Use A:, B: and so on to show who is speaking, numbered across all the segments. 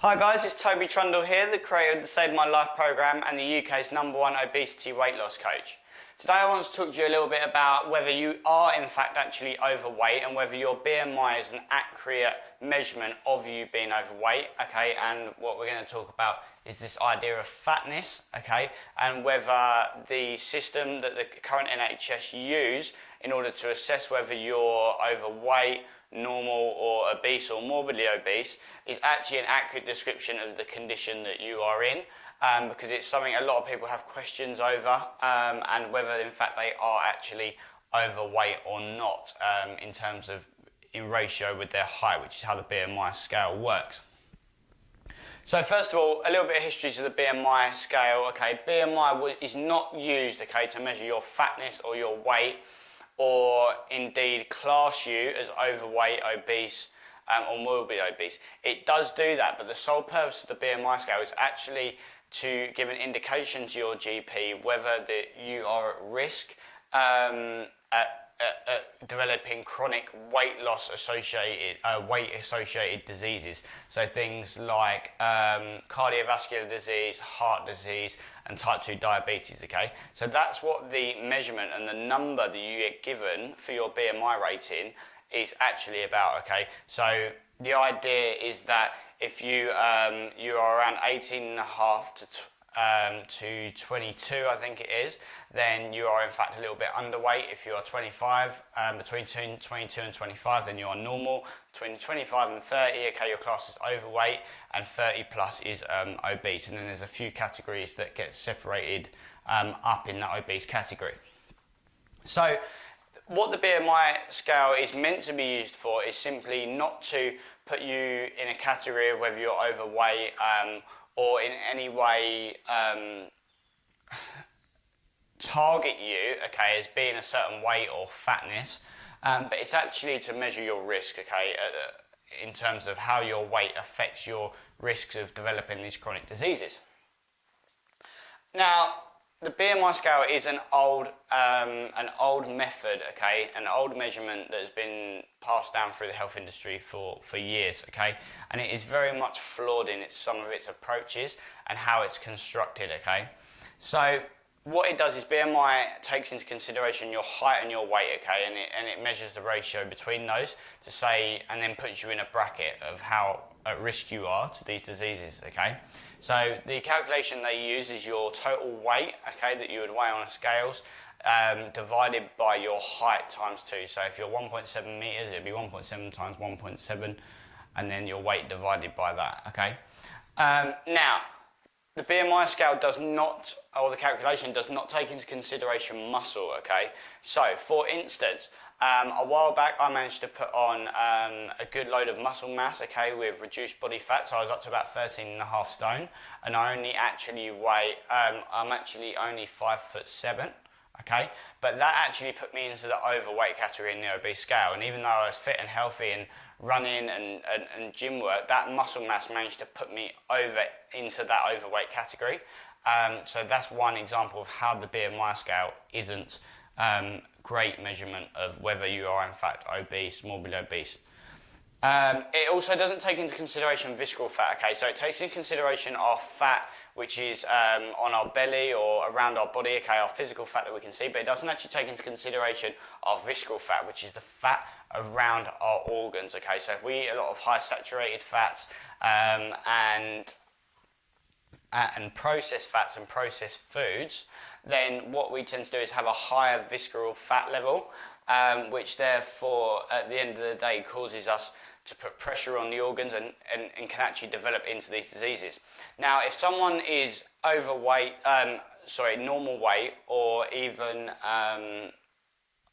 A: Hi guys, it's Toby Trundle here, the creator of the Save My Life programme and the UK's #1 obesity weight loss coach. Today I want to talk to you a little bit about whether you are in fact actually overweight and whether your BMI is an accurate measurement of you being overweight, okay, and what we're going to talk about is this idea of fatness, okay, and whether the system that the current NHS use in order to assess whether you're overweight, normal or obese or morbidly obese is actually an accurate description of the condition that you are in, because it's something a lot of people have questions over, and whether in fact they are actually overweight or not, in ratio with their height, which is how the BMI scale works. So first of all, a little bit of history to the BMI scale. Okay, BMI is not used, okay, to measure your fatness or your weight, or indeed class you as overweight, obese, or morbidly obese. It does do that, but the sole purpose of the BMI scale is actually to give an indication to your GP whether you are at risk at developing chronic weight loss associated, weight-associated diseases. So things like cardiovascular disease, heart disease, and type 2 diabetes, okay? So that's what the measurement and the number that you get given for your BMI rating is actually about, okay? So the idea is that if you are around 18.5 to 22, I think it is, then you are in fact a little bit underweight. If you are 25, between 22 and 25, then you are normal. Between 25 and 30, okay, your class is overweight, and 30 plus is obese. And then there's a few categories that get separated up in that obese category. So what the BMI scale is meant to be used for is simply not to put you in a category of whether you're overweight, or in any way target you, okay, as being a certain weight or fatness, but it's actually to measure your risk, okay, in terms of how your weight affects your risks of developing these chronic diseases. Now, the BMI scale is an old method, okay, an old measurement that has been passed down through the health industry for years, okay, and it is very much flawed in some of its approaches and how it's constructed, okay. So what it does is BMI takes into consideration your height and your weight, okay, and it measures the ratio between those to say, and then puts you in a bracket of how at risk you are to these diseases, okay. So the calculation they use is your total weight, okay, that you would weigh on a scales, divided by your height times 2. So if you're 1.7 meters, it'd be 1.7 times 1.7, and then your weight divided by that, okay. Now, the BMI scale does not, or the calculation does not take into consideration muscle, okay. So, for instance, a while back I managed to put on a good load of muscle mass, okay, with reduced body fat, so I was up to about 13.5 stone, and I only actually weigh, I'm actually only 5'7", okay, but that actually put me into the overweight category in the obese scale, and even though I was fit and healthy and running and gym work, that muscle mass managed to put me over into that overweight category. So that's one example of how the BMI scale isn't great measurement of whether you are in fact obese, morbidly obese. It also doesn't take into consideration visceral fat, okay, so it takes into consideration our fat which is on our belly or around our body, okay, our physical fat that we can see, but it doesn't actually take into consideration our visceral fat, which is the fat around our organs, okay, so if we eat a lot of high saturated fats and processed fats and processed foods, then what we tend to do is have a higher visceral fat level, which therefore at the end of the day causes us to put pressure on the organs and can actually develop into these diseases. Now, if someone is overweight, normal weight, or even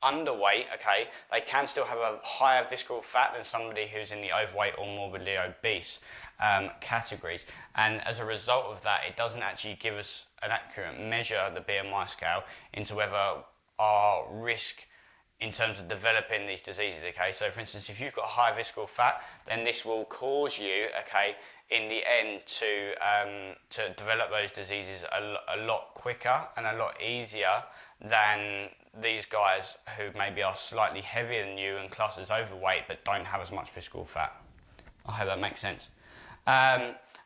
A: underweight, okay, they can still have a higher visceral fat than somebody who's in the overweight or morbidly obese categories. And as a result of that, it doesn't actually give us an accurate measure, the BMI scale, into whether our risk in terms of developing these diseases, okay? So for instance, if you've got high visceral fat, then this will cause you, okay, in the end to develop those diseases a lot quicker and a lot easier than these guys who maybe are slightly heavier than you and classed as overweight but don't have as much visceral fat. I hope that makes sense.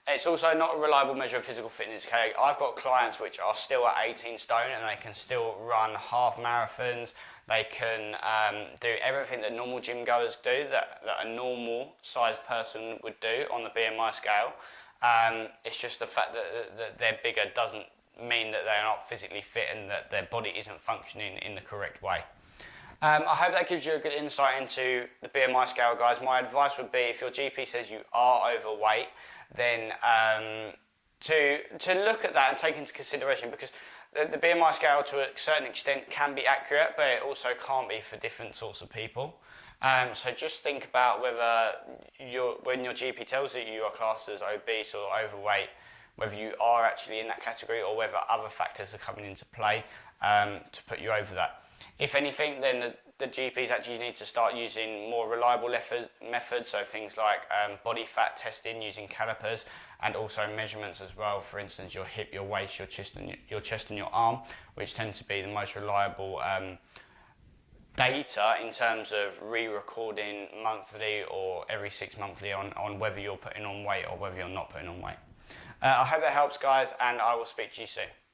A: It's also not a reliable measure of physical fitness. Okay, I've got clients which are still at 18 stone and they can still run half marathons. They can do everything that normal gym goers do, that a normal sized person would do on the BMI scale. It's just the fact that they're bigger doesn't mean that they're not physically fit and that their body isn't functioning in the correct way. I hope that gives you a good insight into the BMI scale, guys. My advice would be, if your GP says you are overweight, then to look at that and take into consideration, because the BMI scale to a certain extent can be accurate, but it also can't be for different sorts of people. So just think about whether when your GP tells you you are classed as obese or overweight, whether you are actually in that category or whether other factors are coming into play to put you over that. If anything, then the GPs actually need to start using more reliable methods, so things like body fat testing using calipers, and also measurements as well. For instance, your hip, your waist, your chest and your arm, which tend to be the most reliable data in terms of re-recording monthly or every 6 monthly on whether you're putting on weight or whether you're not putting on weight. I hope that helps, guys, and I will speak to you soon.